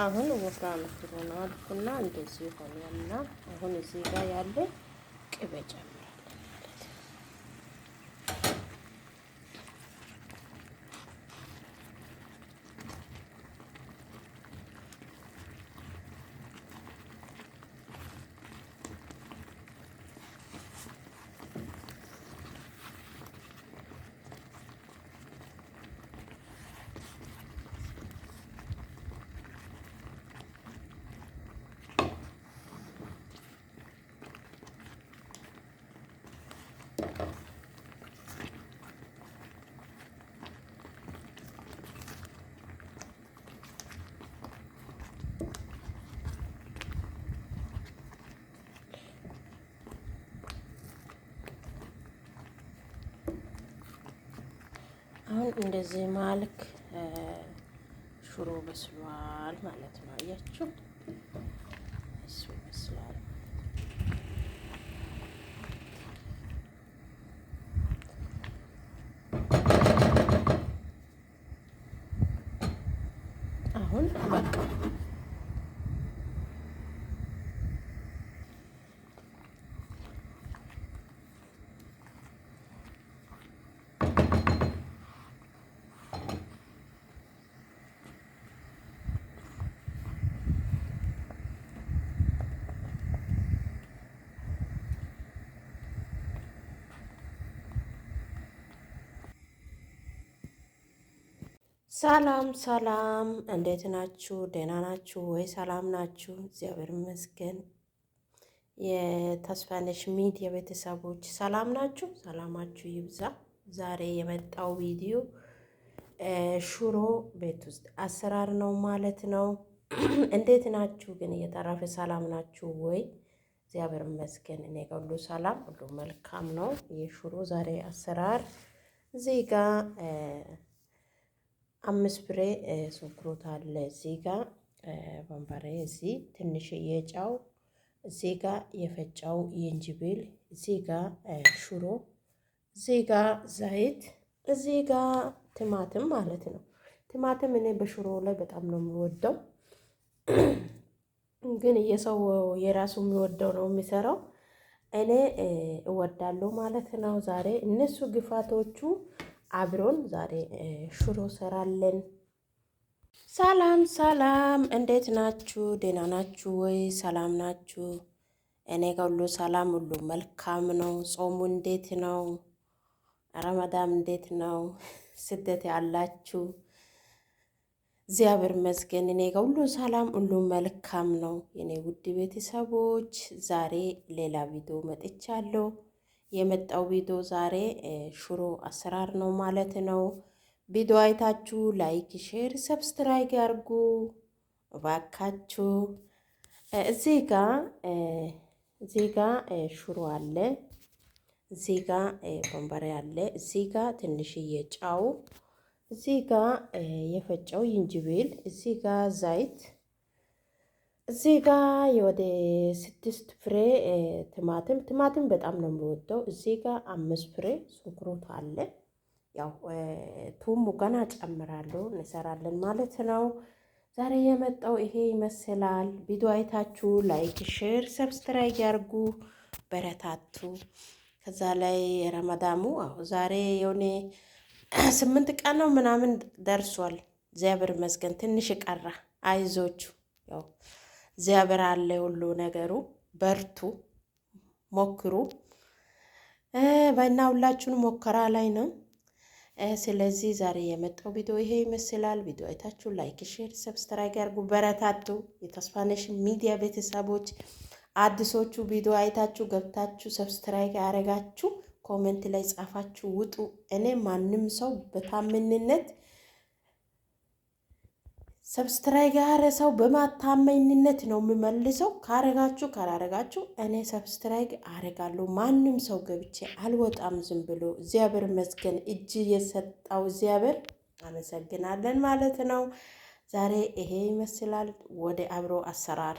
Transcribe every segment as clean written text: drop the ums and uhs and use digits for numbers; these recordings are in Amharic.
አሁን ወፍራም ስለሆነ አልኩና እንደዚህ ሆነና አሁን እዚህ ጋር ያለ ቅቤ ጨምራለሁ ማለት ነው። አሁን እንደዚህ ማልክ ሽሮ በስሏል ማለት ነው። አያችሁ እሱ በስሏል። አሁን በቃ ሰላም ሰላም፣ እንዴት ናችሁ? ደህና ናችሁ ወይ? ሰላም ናችሁ? እግዚአብሔር ይመስገን። የተስፋነሽ ሚዲያ ቤተሰቦች ሰላም ናችሁ? ሰላማችሁ ይብዛ። ዛሬ የመጣው ቪዲዮ ሽሮ ቤት ውስጥ አሰራር ነው ማለት ነው። እንዴት ናችሁ ግን? እየተረፈ ሰላም ናችሁ ወይ? እግዚአብሔር ይመስገን። እኔ ጋር ሁሉ ሰላም፣ ሁሉ መልካም ነው። የሽሮ ዛሬ አሰራር እዚህ ጋር 5 ፍሬ ሽንኩርት አለ። እዚህ ጋር በርበሬ፣ እዚህ ትንሽዬ ጨው፣ እዚህ ጋር የፈጨው ዝንጅብል፣ እዚህ ጋር ሽሮ፣ እዚህ ጋር ዘይት፣ እዚህ ጋር ቲማቲም ማለት ነው። ቲማቲም እኔ በሽሮ ላይ በጣም ነው የሚወደው፣ ግን የሰው የራሱ የሚወደው ነው የሚሰራው። እኔ እወዳለሁ ማለት ነው። ዛሬ እነሱ ግፋቶቹ አብሮን ዛሬ ሽሮ ሰራለን። ሰላም ሰላም፣ እንዴት ናችሁ? ደህና ናችሁ ወይ? ሰላም ናችሁ? እኔ ጋር ሁሉ ሰላም፣ ሁሉ መልካም ነው። ጾሙ እንዴት ነው? ረመዳን እንዴት ነው? ስደት ያላችሁ እግዚአብሔር ይመስገን። እኔ ጋር ሁሉ ሰላም፣ ሁሉ መልካም ነው። የኔ ውድ ቤተሰቦች ዛሬ ሌላ ቪዲዮ መጥቻለሁ። የመጣው ቪዲዮ ዛሬ ሽሮ አሰራር ነው ማለት ነው። ቪዲዮ አይታችሁ ላይክ፣ ሼር፣ ሰብስክራይብ ያርጉ እባካችሁ። እዚህ ጋ ሽሮ አለ፣ እዚህ ጋ በርበሬ አለ፣ እዚህ ጋ ትንሽዬ ጨው፣ እዚህ ጋ የፈጨው ዝንጅብል፣ እዚህ ጋ ዘይት፣ እዚህ ጋር ወደ 6 ፍሬ ቲማቲም በጣም ነው የሚወደው። እዚህ ጋር 5 ፍሬ ሽንኩርት አለ። ያው ቱሙ ገና ጨምራለሁ እንሰራለን ማለት ነው። ዛሬ የመጣው ይሄ ይመስላል። ቪዲዮ አይታችሁ ላይክ፣ ሼር፣ ሰብስክራይብ ያርጉ በረታቱ። ከዛ ላይ ረመዳሙ ዛሬ የሆነ 8 ቀን ነው ምናምን ደርሷል። እግዚአብሔር ይመስገን። ትንሽ ቀራ። አይዞቹ ያው እግዚአብሔር አለ ሁሉ ነገሩ። በርቱ፣ ሞክሩ። በእና ሁላችሁን ሞከራ ላይ ነው። ስለዚህ ዛሬ የመጣው ቪዲዮ ይሄ ይመስላል። ቪዲዮ አይታችሁ ላይክ፣ ሼር፣ ሰብስክራይብ ያርጉ በረታቱ። የተስፋነሽ ሚዲያ ቤተሰቦች አዲሶቹ ቪዲዮ አይታችሁ ገብታችሁ ሰብስክራይብ ያረጋችሁ ኮሜንት ላይ ጻፋችሁ ውጡ። እኔ ማንም ሰው በታማኝነት ሰብስክራይብ ያረ ሰው በማታመኝነት ነው የምመልሰው። ካረጋችሁ ካላረጋችሁ እኔ ሰብስክራይብ አረጋለሁ። ማንም ሰው ገብቼ አልወጣም ዝም ብሎ። እግዚአብሔር ይመስገን። እጅ የሰጣው እግዚአብሔር አመሰግናለን ማለት ነው። ዛሬ ይሄ ይመስላል። ወደ አብሮ አሰራር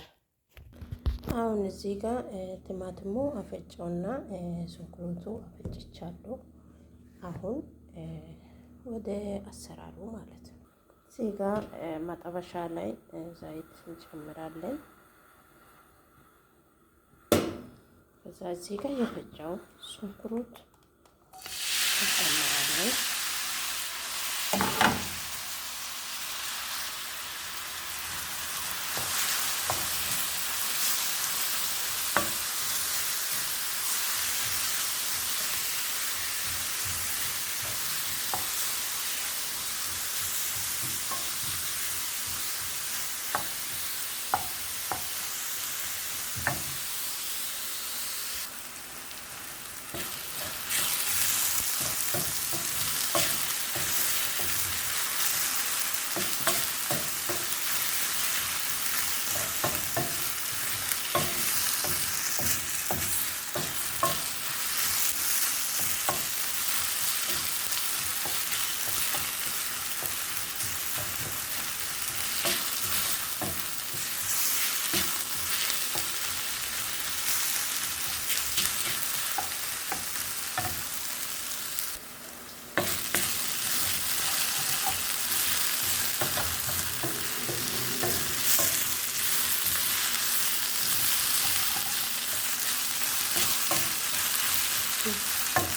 አሁን እዚህ ጋር ቲማቲሙ አፈጨውና ሽንኩርቱ አፈጭቻለሁ። አሁን ወደ አሰራሩ ማለት ነው። እዚህ ጋር መጠበሻ ላይ ዘይት እንጨምራለን። ከዛ እዚህ ጋር የፈጨው ሽንኩርት እንጨምራለን።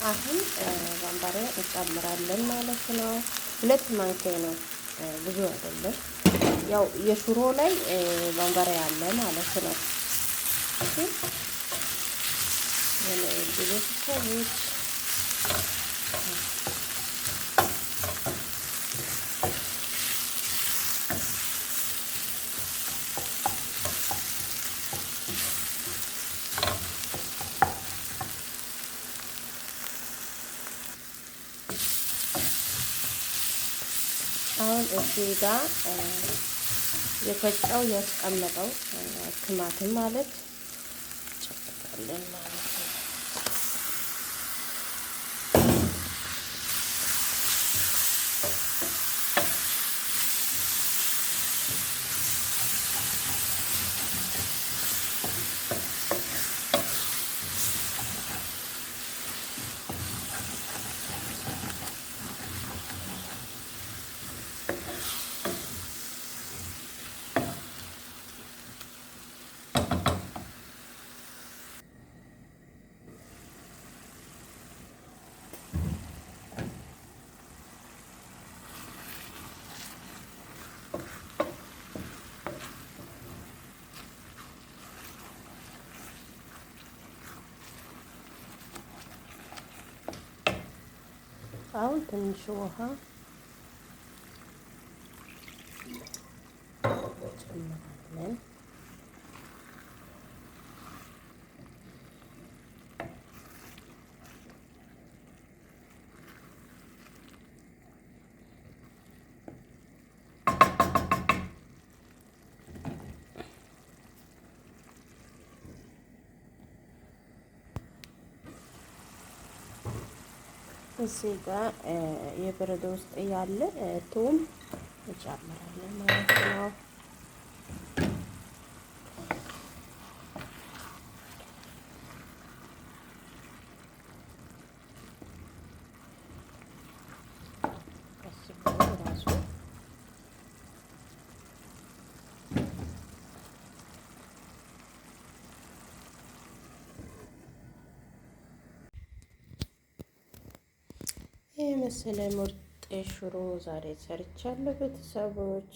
አሁን በርበሬ እንጨምራለን ማለት ነው። 2 ማንኪያ ነው፣ ብዙ አይደለም። ያው የሽሮ ላይ በርበሬ አለ ማለት ነው። አሁን እዚህ ጋር የፈጨው ያስቀመጠው ቲማቲም ማለት ጨምራለን ማለት ነው። አሁን ትንሽ ውሃ ጨምራለን። እዚህ ጋር የብረት ውስጥ ያለ ቱም እንጨምራለን ማለት ነው። ይህ መሰለ ምርጥ ሽሮ ዛሬ ሰርቻለሁ ቤተሰቦች።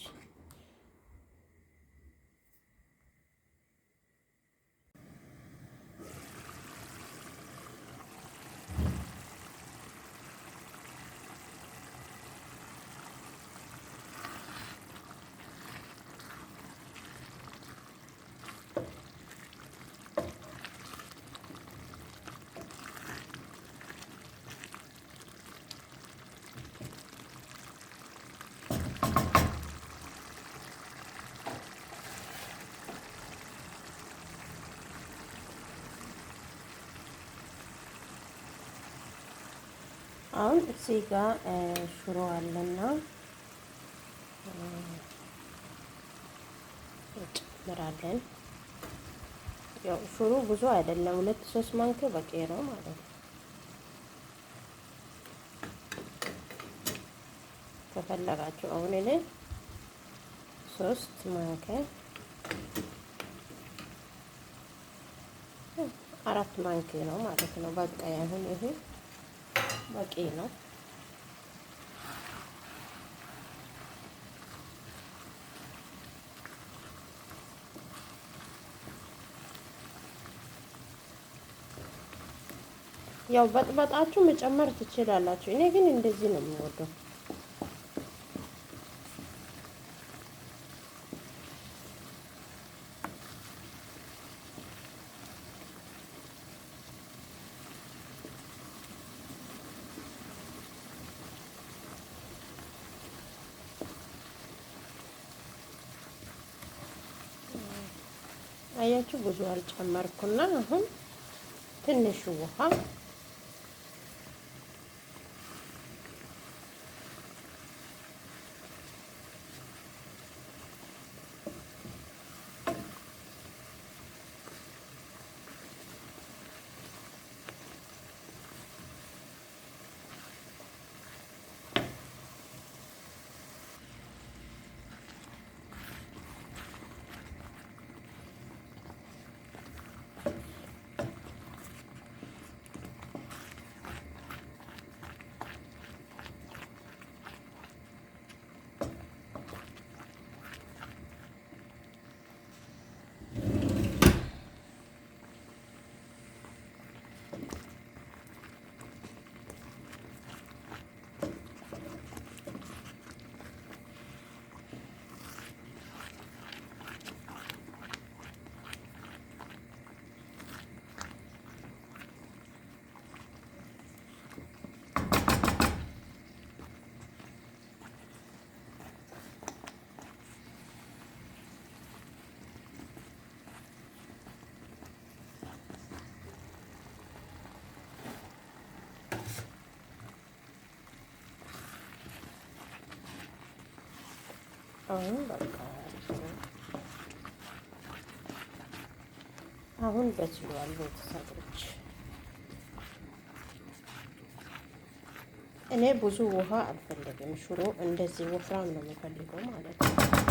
አሁን እዚህ ጋር ሽሮ አለና እንጨምራለን። ያው ሽሮ ብዙ አይደለም፣ 2-3 ማንኪያ በቂ ነው ማለት ነው። ከፈለጋችሁ አሁን እኔ 3 ማንኪያ 4 ማንኪያ ነው ማለት ነው። በቃ አሁን ይሄ በቂ ነው። ያው በጥበጣችሁ መጨመር ትችላላችሁ። እኔ ግን እንደዚህ ነው የምወደው። አያችሁ ብዙ አልጨመርኩና አሁን ትንሽ ውሃ አሁን በቃ አሁን በስሏል። ቤተሰቦች እኔ ብዙ ውሃ አልፈልግም። ሽሮ እንደዚህ ወፍራም ነው የምፈልገው ማለት ነው።